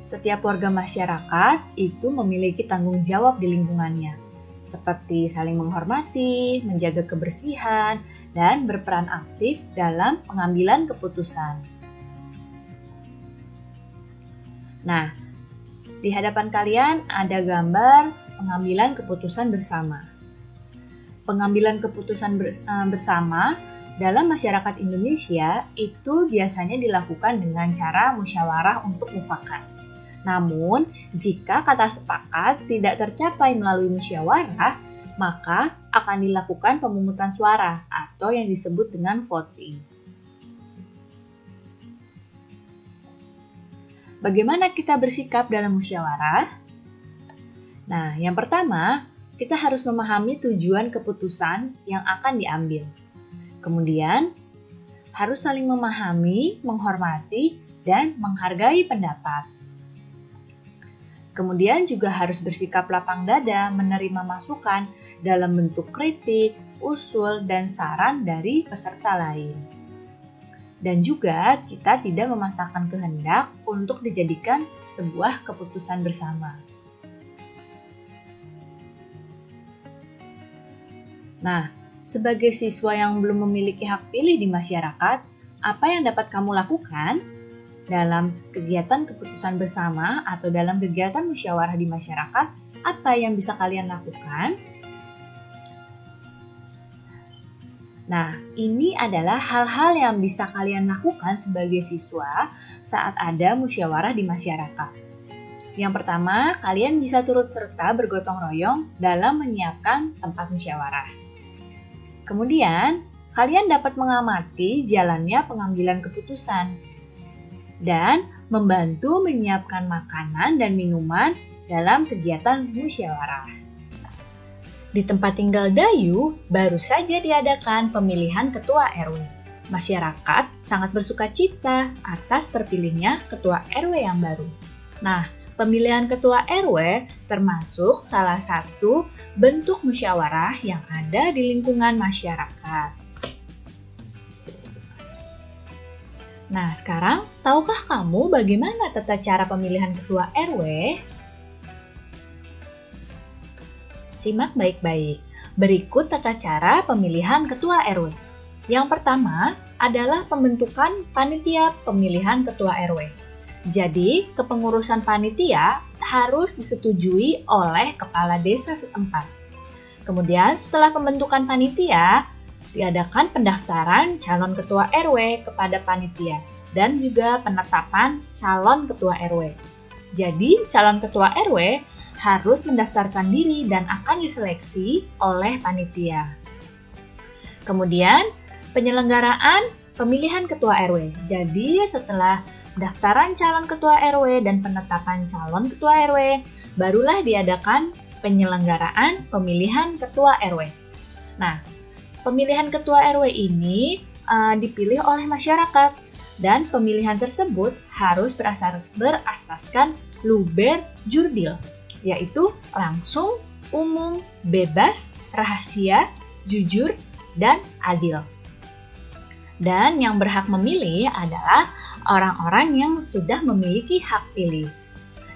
Setiap warga masyarakat itu memiliki tanggung jawab di lingkungannya, seperti saling menghormati, menjaga kebersihan, dan berperan aktif dalam pengambilan keputusan. Nah, di hadapan kalian ada gambar pengambilan keputusan bersama. Pengambilan keputusan bersama dalam masyarakat Indonesia itu biasanya dilakukan dengan cara musyawarah untuk mufakat. Namun, jika kata sepakat tidak tercapai melalui musyawarah, maka akan dilakukan pemungutan suara atau yang disebut dengan voting. Bagaimana kita bersikap dalam musyawarah? Nah, yang pertama, kita harus memahami tujuan keputusan yang akan diambil. Kemudian, harus saling memahami, menghormati, dan menghargai pendapat. Kemudian juga harus bersikap lapang dada menerima masukan dalam bentuk kritik, usul, dan saran dari peserta lain. Dan juga kita tidak memaksakan kehendak untuk dijadikan sebuah keputusan bersama. Nah, sebagai siswa yang belum memiliki hak pilih di masyarakat, apa yang dapat kamu lakukan? Dalam kegiatan keputusan bersama atau dalam kegiatan musyawarah di masyarakat, apa yang bisa kalian lakukan? Nah, ini adalah hal-hal yang bisa kalian lakukan sebagai siswa saat ada musyawarah di masyarakat. Yang pertama, kalian bisa turut serta bergotong royong dalam menyiapkan tempat musyawarah. Kemudian, kalian dapat mengamati jalannya pengambilan keputusan dan membantu menyiapkan makanan dan minuman dalam kegiatan musyawarah. Di tempat tinggal Dayu, baru saja diadakan pemilihan ketua RW. Masyarakat sangat bersuka cita atas terpilihnya ketua RW yang baru. Nah, pemilihan ketua RW termasuk salah satu bentuk musyawarah yang ada di lingkungan masyarakat. Nah, sekarang, tahukah kamu bagaimana tata cara pemilihan ketua RW? Simak baik-baik. Berikut tata cara pemilihan ketua RW. Yang pertama adalah pembentukan panitia pemilihan ketua RW. Jadi, kepengurusan panitia harus disetujui oleh kepala desa setempat. Kemudian, setelah pembentukan panitia, diadakan pendaftaran calon ketua RW kepada panitia dan juga penetapan calon ketua RW. Jadi, calon ketua RW harus mendaftarkan diri dan akan diseleksi oleh panitia. Kemudian, penyelenggaraan pemilihan ketua RW. Jadi, setelah pendaftaran calon ketua RW dan penetapan calon ketua RW, barulah diadakan penyelenggaraan pemilihan ketua RW. Nah, pemilihan ketua RW ini dipilih oleh masyarakat dan pemilihan tersebut harus berasaskan luber jurdil, yaitu langsung, umum, bebas, rahasia, jujur, dan adil. Dan yang berhak memilih adalah orang-orang yang sudah memiliki hak pilih.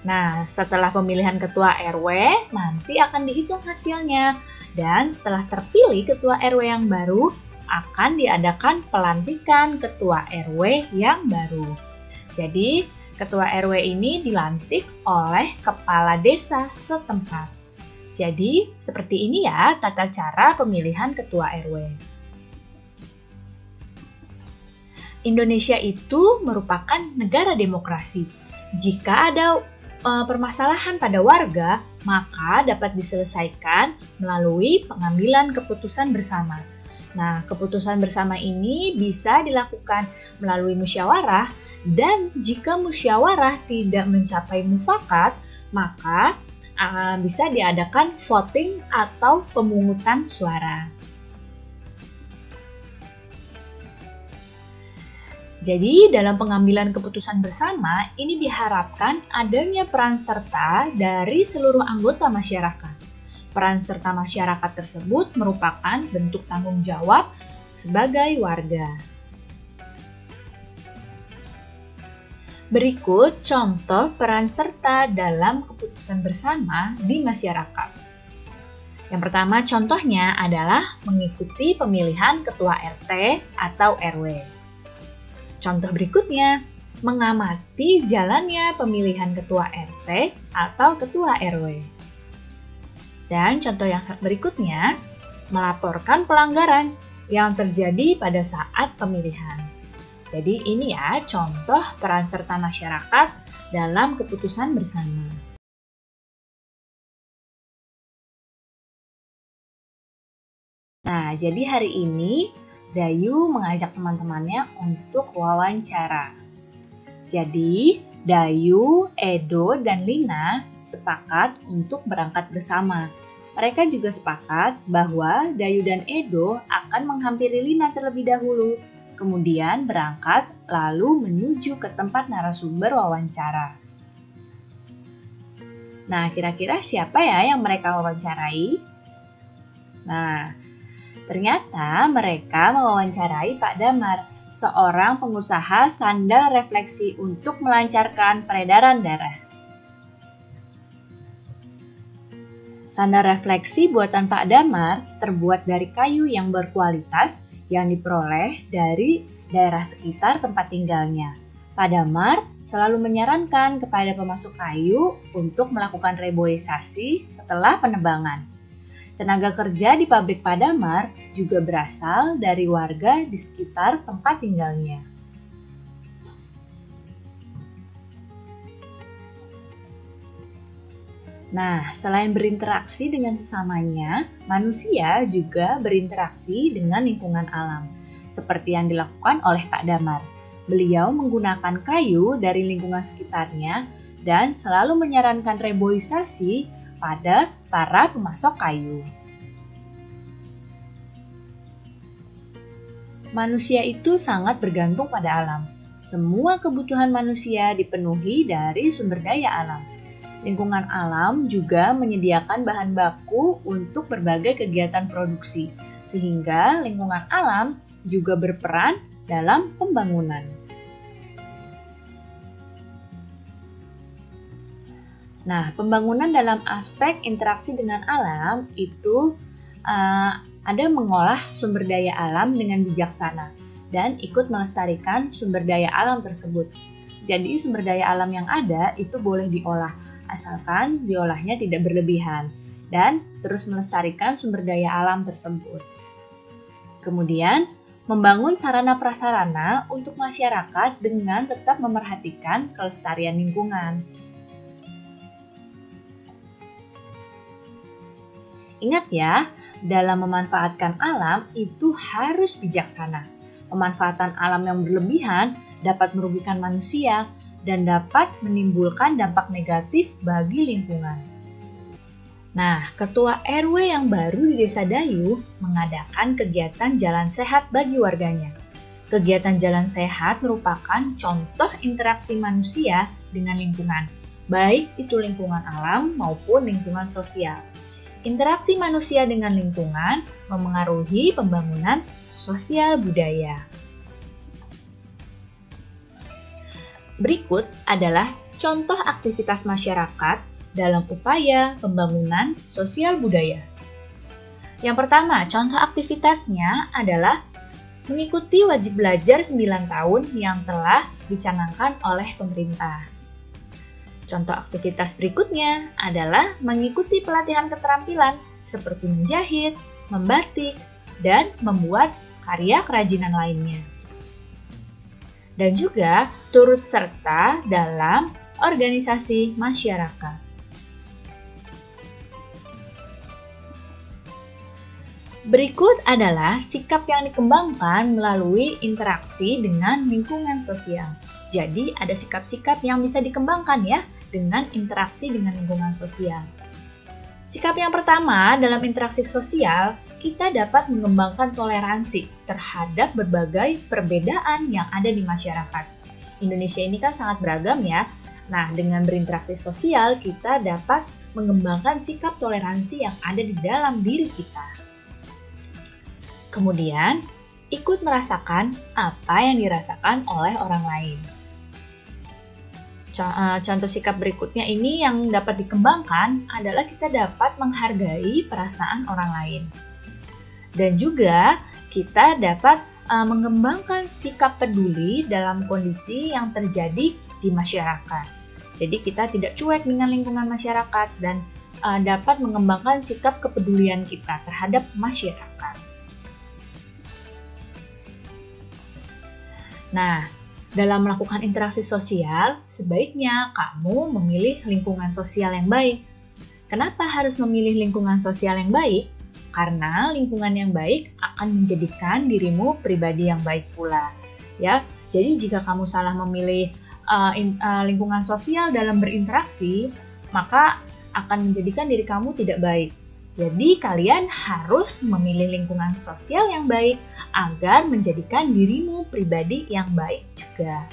Nah, setelah pemilihan ketua RW, nanti akan dihitung hasilnya. Dan setelah terpilih ketua RW yang baru, akan diadakan pelantikan ketua RW yang baru. Jadi, ketua RW ini dilantik oleh kepala desa setempat. Jadi, seperti ini ya tata cara pemilihan ketua RW. Indonesia itu merupakan negara demokrasi. Jika ada permasalahan pada warga, maka dapat diselesaikan melalui pengambilan keputusan bersama. Nah, keputusan bersama ini bisa dilakukan melalui musyawarah, dan jika musyawarah tidak mencapai mufakat, maka bisa diadakan voting atau pemungutan suara. Jadi, dalam pengambilan keputusan bersama, ini diharapkan adanya peran serta dari seluruh anggota masyarakat. Peran serta masyarakat tersebut merupakan bentuk tanggung jawab sebagai warga. Berikut contoh peran serta dalam keputusan bersama di masyarakat. Yang pertama contohnya adalah mengikuti pemilihan ketua RT atau RW. Contoh berikutnya, mengamati jalannya pemilihan ketua RT atau ketua RW. Dan contoh yang berikutnya, melaporkan pelanggaran yang terjadi pada saat pemilihan. Jadi ini ya contoh peran serta masyarakat dalam keputusan bersama. Nah, jadi hari ini Dayu mengajak teman-temannya untuk wawancara. Jadi, Dayu, Edo, dan Lina sepakat untuk berangkat bersama. Mereka juga sepakat bahwa Dayu dan Edo akan menghampiri Lina terlebih dahulu, kemudian berangkat lalu menuju ke tempat narasumber wawancara. Nah, kira-kira siapa ya yang mereka wawancarai? Nah, ternyata mereka mewawancarai Pak Damar, seorang pengusaha sandal refleksi untuk melancarkan peredaran darah. Sandal refleksi buatan Pak Damar terbuat dari kayu yang berkualitas yang diperoleh dari daerah sekitar tempat tinggalnya. Pak Damar selalu menyarankan kepada pemasok kayu untuk melakukan reboisasi setelah penebangan. Tenaga kerja di pabrik Pak Damar juga berasal dari warga di sekitar tempat tinggalnya. Nah, selain berinteraksi dengan sesamanya, manusia juga berinteraksi dengan lingkungan alam, seperti yang dilakukan oleh Pak Damar. Beliau menggunakan kayu dari lingkungan sekitarnya dan selalu menyarankan reboisasi pada para pemasok kayu. Manusia itu sangat bergantung pada alam. Semua kebutuhan manusia dipenuhi dari sumber daya alam. Lingkungan alam juga menyediakan bahan baku untuk berbagai kegiatan produksi, sehingga lingkungan alam juga berperan dalam pembangunan. Nah, pembangunan dalam aspek interaksi dengan alam itu ada mengolah sumber daya alam dengan bijaksana dan ikut melestarikan sumber daya alam tersebut. Jadi, sumber daya alam yang ada itu boleh diolah, asalkan diolahnya tidak berlebihan dan terus melestarikan sumber daya alam tersebut. Kemudian, membangun sarana prasarana untuk masyarakat dengan tetap memerhatikan kelestarian lingkungan. Ingat ya, dalam memanfaatkan alam itu harus bijaksana. Pemanfaatan alam yang berlebihan dapat merugikan manusia dan dapat menimbulkan dampak negatif bagi lingkungan. Nah, Ketua RW yang baru di Desa Dayu mengadakan kegiatan jalan sehat bagi warganya. Kegiatan jalan sehat merupakan contoh interaksi manusia dengan lingkungan, baik itu lingkungan alam maupun lingkungan sosial. Interaksi manusia dengan lingkungan memengaruhi pembangunan sosial budaya. Berikut adalah contoh aktivitas masyarakat dalam upaya pembangunan sosial budaya. Yang pertama, contoh aktivitasnya adalah mengikuti wajib belajar 9 tahun yang telah dicanangkan oleh pemerintah. Contoh aktivitas berikutnya adalah mengikuti pelatihan keterampilan seperti menjahit, membatik, dan membuat karya kerajinan lainnya. Dan juga turut serta dalam organisasi masyarakat. Berikut adalah sikap yang dikembangkan melalui interaksi dengan lingkungan sosial. Jadi ada sikap-sikap yang bisa dikembangkan ya dengan interaksi dengan lingkungan sosial. Sikap yang pertama dalam interaksi sosial, kita dapat mengembangkan toleransi terhadap berbagai perbedaan yang ada di masyarakat. Indonesia ini kan sangat beragam ya. Nah, dengan berinteraksi sosial, kita dapat mengembangkan sikap toleransi yang ada di dalam diri kita. Kemudian, ikut merasakan apa yang dirasakan oleh orang lain. Contoh sikap berikutnya ini yang dapat dikembangkan adalah kita dapat menghargai perasaan orang lain. Dan juga kita dapat mengembangkan sikap peduli dalam kondisi yang terjadi di masyarakat. Jadi kita tidak cuek dengan lingkungan masyarakat dan dapat mengembangkan sikap kepedulian kita terhadap masyarakat. Nah, dalam melakukan interaksi sosial, sebaiknya kamu memilih lingkungan sosial yang baik. Kenapa harus memilih lingkungan sosial yang baik? Karena lingkungan yang baik akan menjadikan dirimu pribadi yang baik pula. Ya, jadi jika kamu salah memilih lingkungan sosial dalam berinteraksi, maka akan menjadikan diri kamu tidak baik. Jadi kalian harus memilih lingkungan sosial yang baik agar menjadikan dirimu pribadi yang baik juga.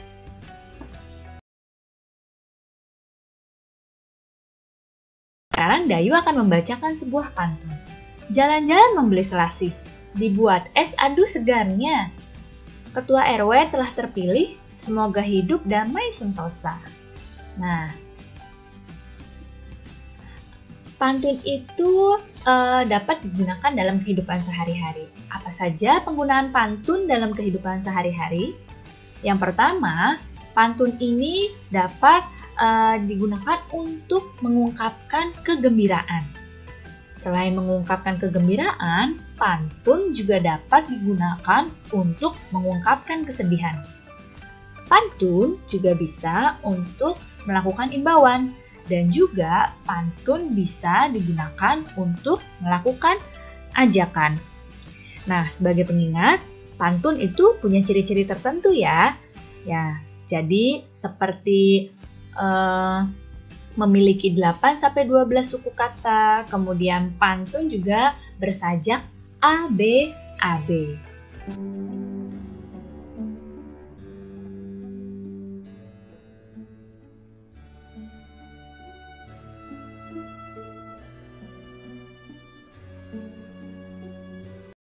Sekarang Dayu akan membacakan sebuah pantun. Jalan-jalan membeli selasih, dibuat es adu segarnya. Ketua RW telah terpilih, semoga hidup damai sentosa. Nah, pantun itu dapat digunakan dalam kehidupan sehari-hari. Apa saja penggunaan pantun dalam kehidupan sehari-hari? Yang pertama, pantun ini dapat digunakan untuk mengungkapkan kegembiraan. Selain mengungkapkan kegembiraan, pantun juga dapat digunakan untuk mengungkapkan kesedihan. Pantun juga bisa untuk melakukan imbauan. Dan juga pantun bisa digunakan untuk melakukan ajakan. Nah, sebagai pengingat, pantun itu punya ciri-ciri tertentu ya. Ya, jadi seperti memiliki 8-12 suku kata, kemudian pantun juga bersajak A, B, A, B.